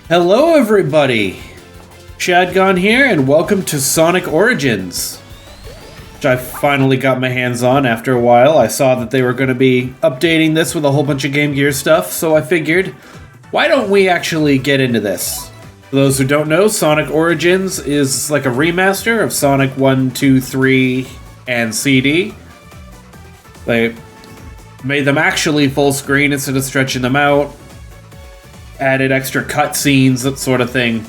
Hello everybody! Shadgon here, and welcome to Sonic Origins, which I finally got my hands on after a while. I saw that they were going to be updating this with a whole bunch of Game Gear stuff, so I figured, why don't we actually get into this? For those who don't know, Sonic Origins is like a remaster of Sonic 1, 2, 3, and CD. They made them actually full screen instead of stretching them out. Added extra cutscenes, that sort of thing.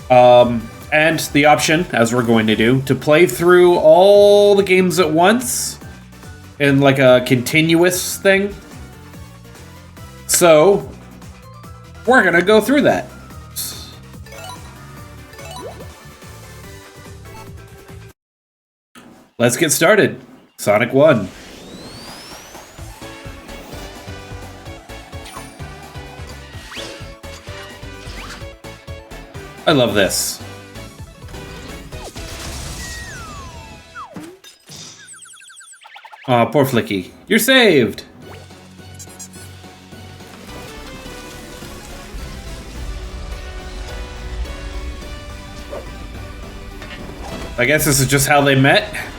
And the option, as we're going to do, to play through all the games at once in like a continuous thing. So, we're gonna go through that. Let's get started. Sonic 1. I love this. Aw, poor Flicky. You're saved! I guess this is just how they met.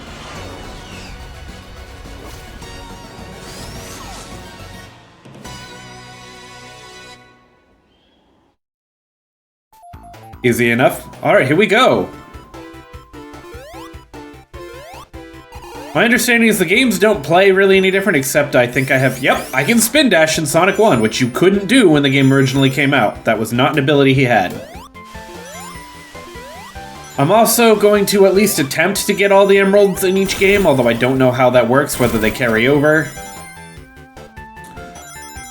Easy enough. Alright, here we go. My understanding is the games don't play really any different, except I think I have... Yep, I can spin dash in Sonic 1, which you couldn't do when the game originally came out. That was not an ability he had. I'm also going to at least attempt to get all the emeralds in each game, although I don't know how that works, whether they carry over.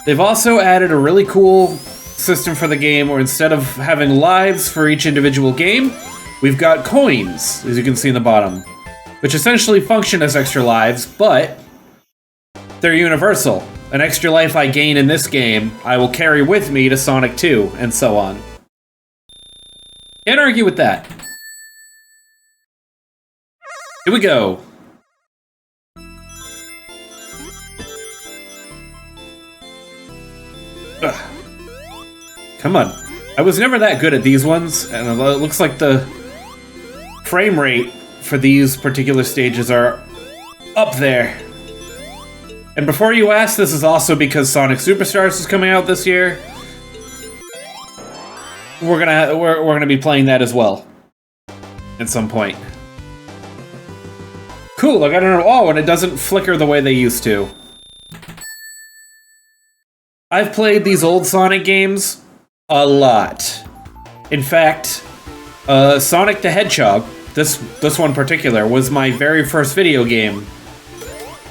They've also added a really cool system for the game where instead of having lives for each individual game, we've got coins, as you can see in the bottom, which essentially function as extra lives, but they're universal. An extra life I gain in this game, I will carry with me to Sonic 2, and so on. Can't argue with that. Here we go. Ugh. Come on. I was never that good at these ones, and it looks like the frame rate for these particular stages are up there. And before you ask, this is also because Sonic Superstars is coming out this year. We're gonna be playing that as well at some point. Cool, I got an oh, and it doesn't flicker the way they used to. I've played these old Sonic games a lot. In fact, Sonic the Hedgehog, this one in particular, was my very first video game.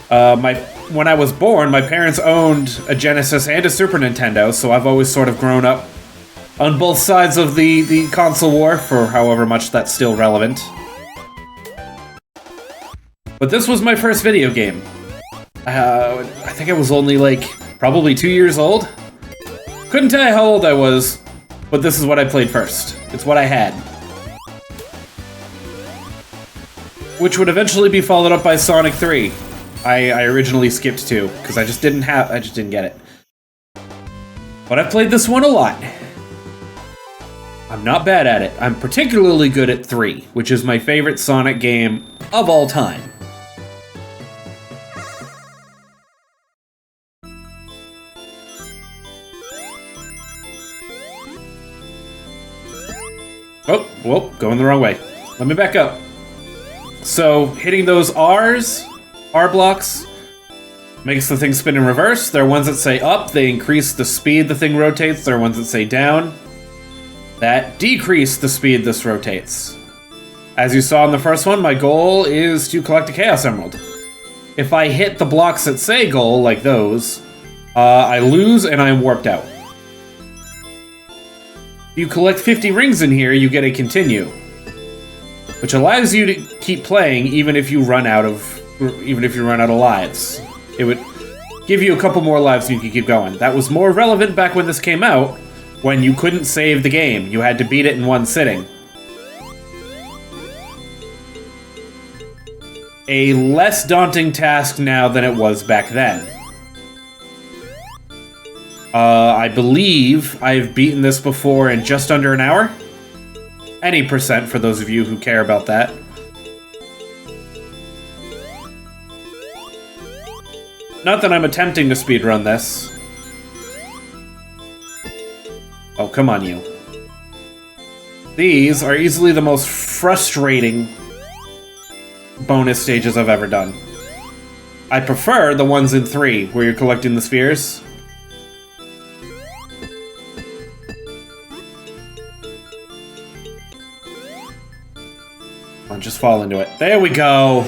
When I was born, my parents owned a Genesis and a Super Nintendo, so I've always sort of grown up on both sides of the console war, for however much that's still relevant. But this was my first video game. I think I was only like probably 2 years old. Couldn't tell you how old I was, but this is what I played first. It's what I had. Which would eventually be followed up by Sonic 3. I originally skipped 2, because I just didn't get it. But I've played this one a lot. I'm not bad at it. I'm particularly good at 3, which is my favorite Sonic game of all time. Oh, whoa, going the wrong way. Let me back up. So, hitting those R blocks, makes the thing spin in reverse. There are ones that say up, they increase the speed the thing rotates. There are ones that say down, that decrease the speed this rotates. As you saw in the first one, my goal is to collect a Chaos Emerald. If I hit the blocks that say goal, like those, I lose and I'm warped out. If you collect 50 rings in here, you get a continue, which allows you to keep playing even if you run out of lives. It would give you a couple more lives and you could keep going. That was more relevant back when this came out, when you couldn't save the game. You had to beat it in one sitting. A less daunting task now than it was back then. I believe I've beaten this before in just under an hour. Any percent for those of you who care about that. Not that I'm attempting to speedrun this. Oh, come on, you. These are easily the most frustrating bonus stages I've ever done. I prefer the ones in 3, where you're collecting the spheres. Come on, just fall into it. There we go!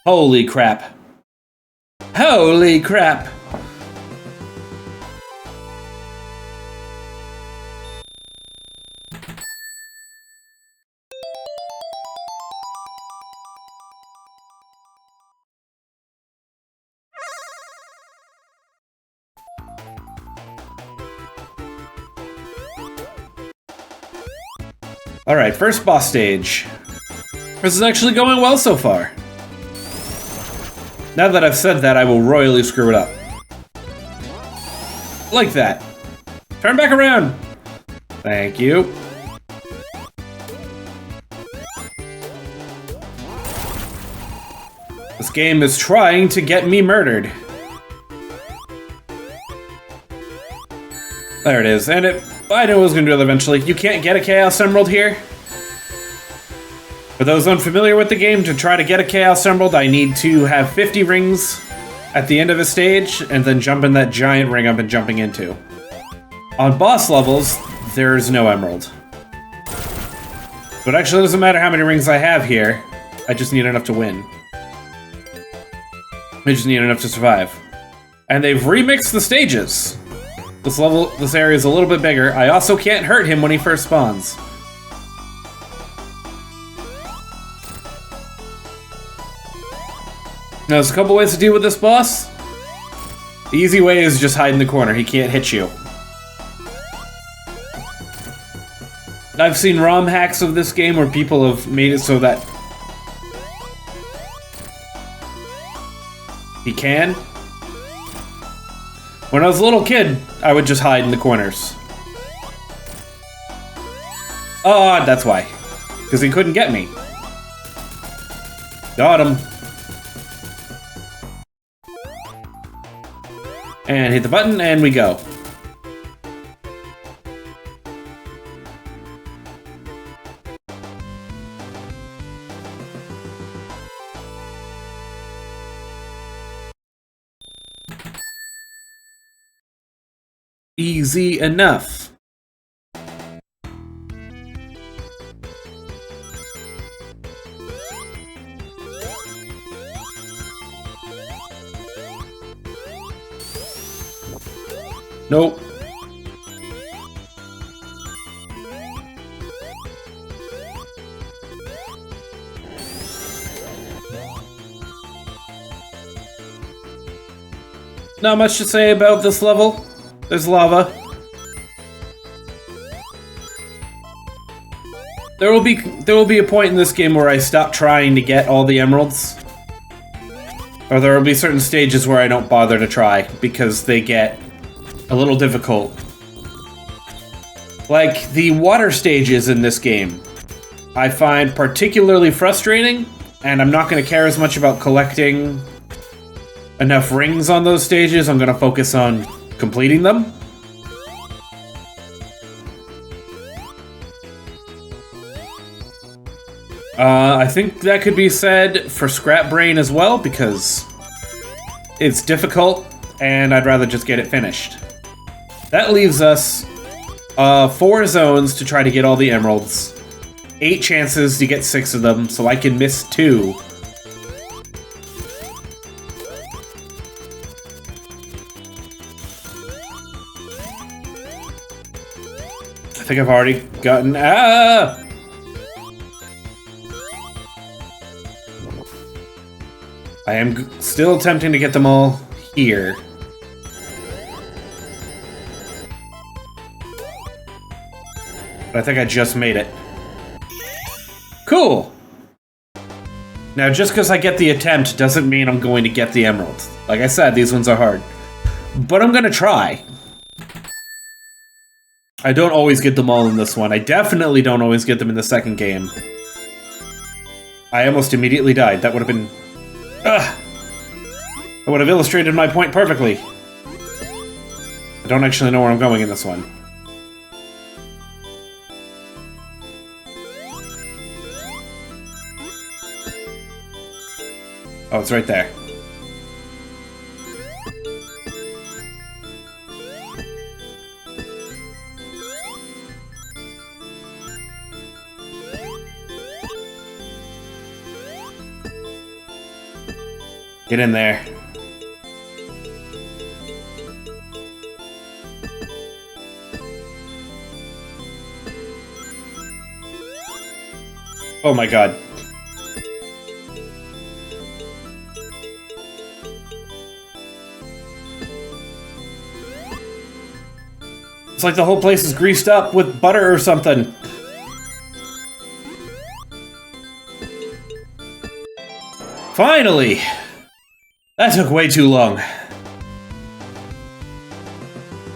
Holy crap. Holy crap! Alright, first boss stage. This is actually going well so far. Now that I've said that, I will royally screw it up. Like that. Turn back around! Thank you. This game is trying to get me murdered. There it is, and I knew I was going to do that eventually. You can't get a Chaos Emerald here. For those unfamiliar with the game, to try to get a Chaos Emerald, I need to have 50 rings at the end of a stage, and then jump in that giant ring I've been jumping into. On boss levels, there's no emerald. But actually, it doesn't matter how many rings I have here. I just need enough to win. I just need enough to survive. And they've remixed the stages. This area is a little bit bigger. I also can't hurt him when he first spawns. Now, there's a couple ways to deal with this boss. The easy way is just hide in the corner. He can't hit you. I've seen ROM hacks of this game where people have made it so that he can. When I was a little kid, I would just hide in the corners. Oh, that's why. Because he couldn't get me. Got him. And hit the button, and we go. Easy enough. Nope. Not much to say about this level. There's lava. There will be a point in this game where I stop trying to get all the emeralds. Or there will be certain stages where I don't bother to try because they get a little difficult. Like the water stages in this game, I find particularly frustrating, and I'm not going to care as much about collecting enough rings on those stages. I'm going to focus on completing them. I think that could be said for Scrap Brain as well, because it's difficult, and I'd rather just get it finished. That leaves us 4 zones to try to get all the emeralds, 8 chances to get 6 of them, so I can miss 2. I think I've already gotten... Ah! I am still attempting to get them all here. But I think I just made it. Cool! Now, just because I get the attempt doesn't mean I'm going to get the emerald. Like I said, these ones are hard. But I'm gonna try. I don't always get them all in this one. I definitely don't always get them in the second game. I almost immediately died. That would have been... Ugh! That would have illustrated my point perfectly. I don't actually know where I'm going in this one. Oh, it's right there. Get in there. Oh my god. It's like the whole place is greased up with butter or something. Finally! That took way too long.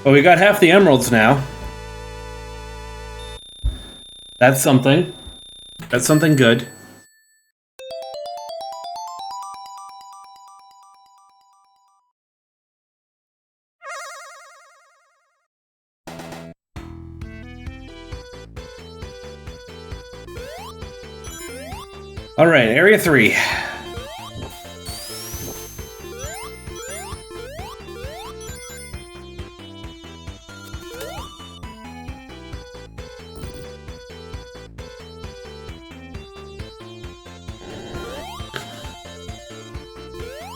But we got half the emeralds now. That's something. That's something good. Alright, Area 3.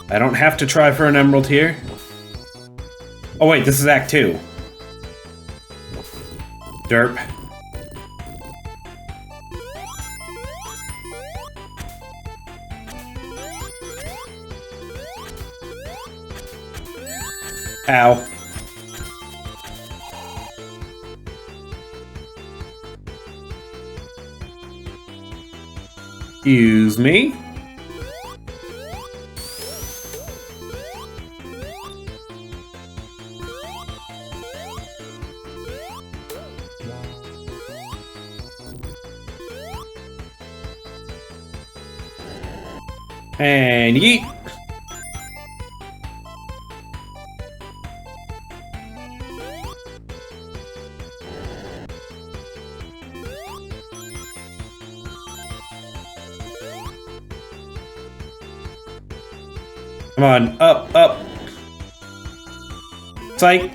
I don't have to try for an emerald here. Oh wait, this is Act 2. Derp. Ow. Excuse me? And yeet! Come on, up, up! Psych!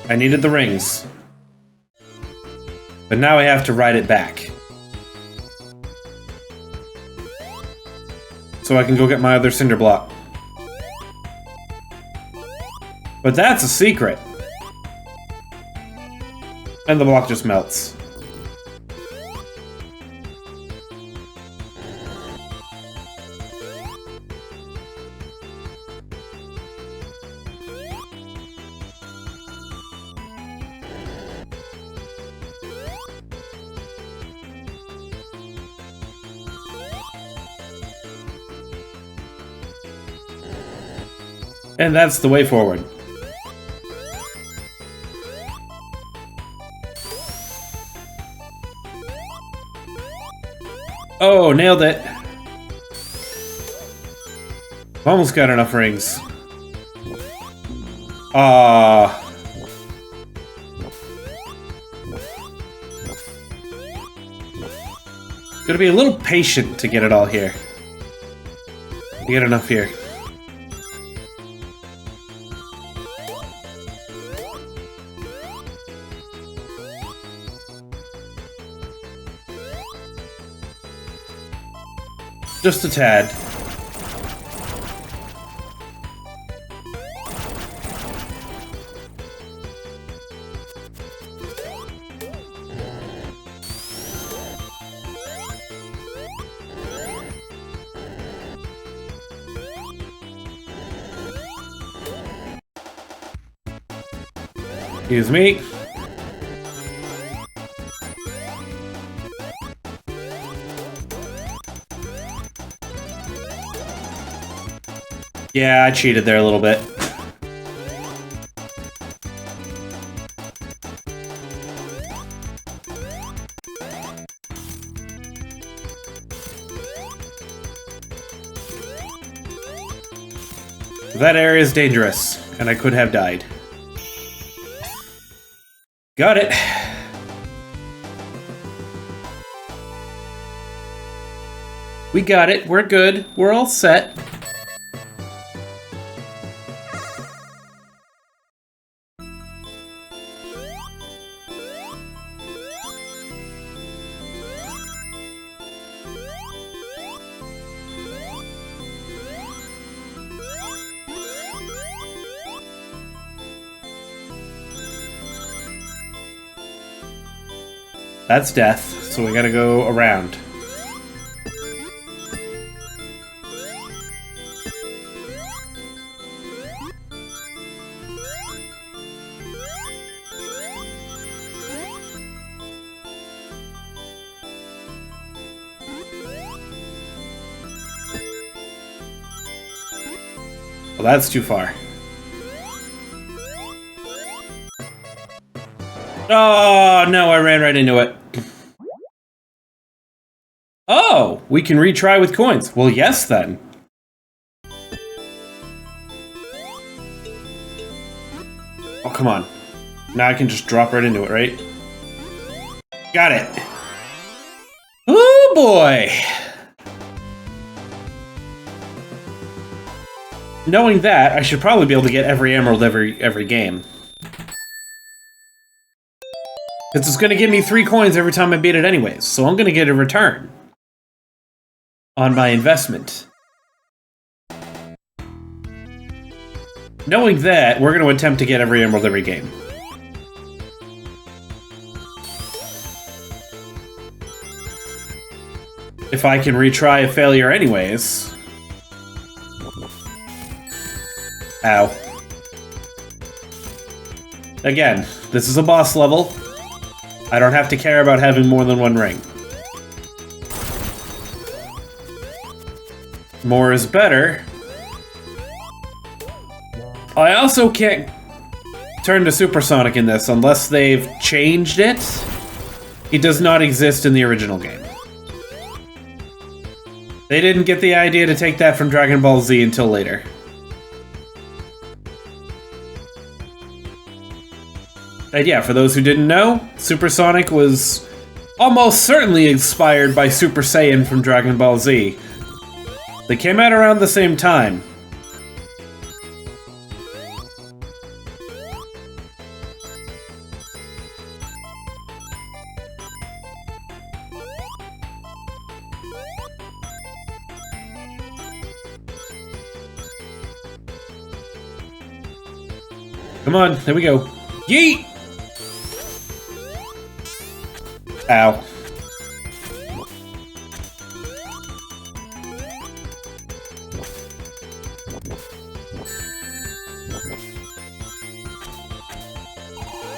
I needed the rings. But now I have to ride it back. So I can go get my other cinder block. But that's a secret. And the block just melts. And that's the way forward. Oh, nailed it. Almost got enough rings. Gotta be a little patient to get it all here. To get enough here. Just a tad. Excuse me. Yeah, I cheated there a little bit. That area is dangerous, and I could have died. Got it. We got it. We're good. We're all set. That's death, so we gotta go around. Well, that's too far. Oh, no, I ran right into it. Oh, we can retry with coins. Well, yes, then. Oh, come on. Now I can just drop right into it, right? Got it. Oh, boy. Knowing that, I should probably be able to get every emerald every game. Because it's going to give me 3 coins every time I beat it anyways, so I'm going to get a return on my investment. Knowing that, we're going to attempt to get every emerald every game. If I can retry a failure anyways. Ow. Again, this is a boss level. I don't have to care about having more than 1 ring. More is better. I also can't turn to Supersonic in this unless they've changed it. He does not exist in the original game. They didn't get the idea to take that from Dragon Ball Z until later. And yeah, for those who didn't know, Supersonic was almost certainly inspired by Super Saiyan from Dragon Ball Z. They came out around the same time. Come on, there we go. Yeet! Ow.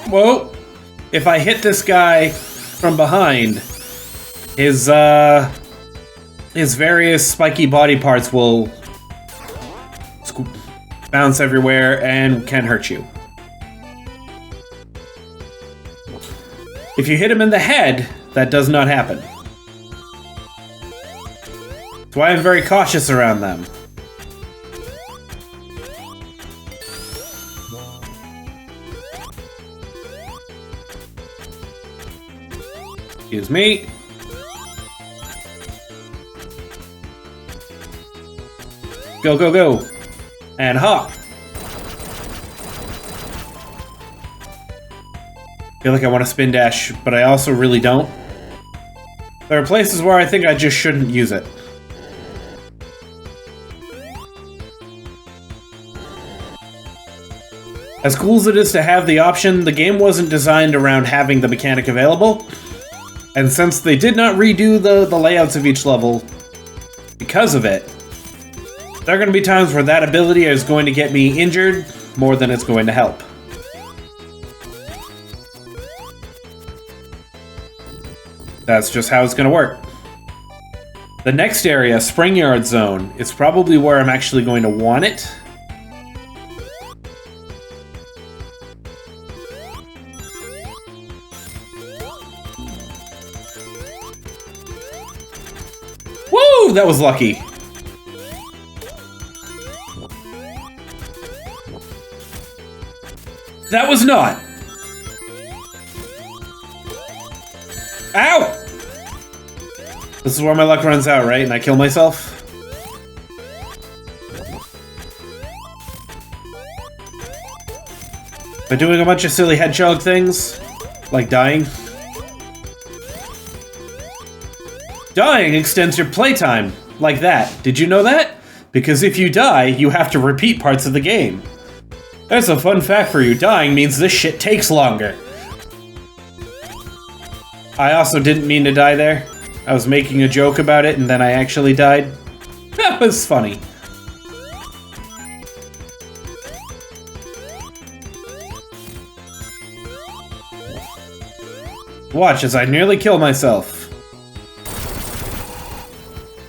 Whoa! If I hit this guy from behind, his various spiky body parts will bounce everywhere and can hurt you. If you hit him in the head, that does not happen. That's why I'm very cautious around them. Excuse me. Go, go, go. And hop. I feel like I want to spin dash, but I also really don't. There are places where I think I just shouldn't use it. As cool as it is to have the option, the game wasn't designed around having the mechanic available. And since they did not redo the layouts of each level because of it, there are going to be times where that ability is going to get me injured more than it's going to help. That's just how it's going to work. The next area, Springyard Zone, is probably where I'm actually going to want it. Woo! That was lucky. That was not. Ow! This is where my luck runs out, right? And I kill myself? By doing a bunch of silly hedgehog things? Like dying? Dying extends your playtime. Like that. Did you know that? Because if you die, you have to repeat parts of the game. There's a fun fact for you. Dying means this shit takes longer. I also didn't mean to die there. I was making a joke about it and then I actually died. That was funny. Watch as I nearly kill myself.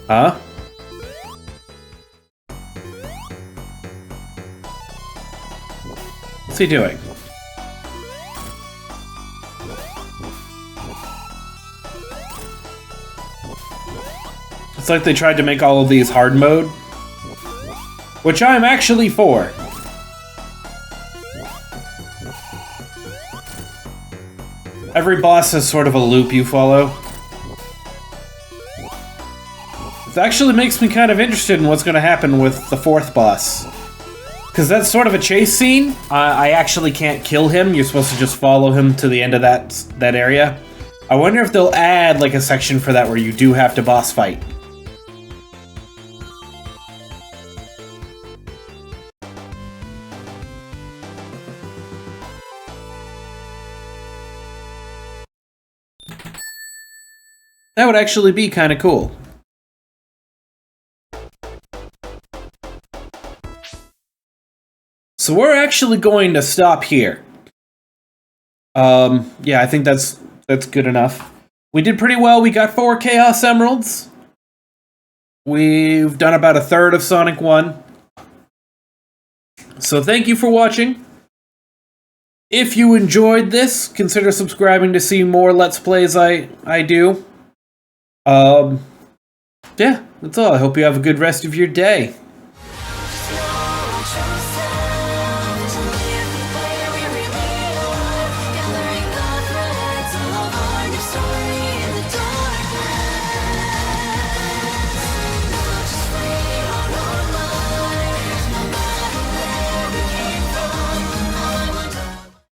Huh? What's he doing? It's like they tried to make all of these hard mode. Which I'm actually for. Every boss has sort of a loop you follow. It actually makes me kind of interested in what's going to happen with the fourth boss. Because that's sort of a chase scene. I actually can't kill him. You're supposed to just follow him to the end of that area. I wonder if they'll add like a section for that where you do have to boss fight. That would actually be kind of cool. So we're actually going to stop here. Yeah, I think that's good enough. We did pretty well. We got 4 Chaos Emeralds. We've done about a third of Sonic 1. So thank you for watching. If you enjoyed this, consider subscribing to see more Let's Plays I do. Yeah, that's all. I hope you have a good rest of your day.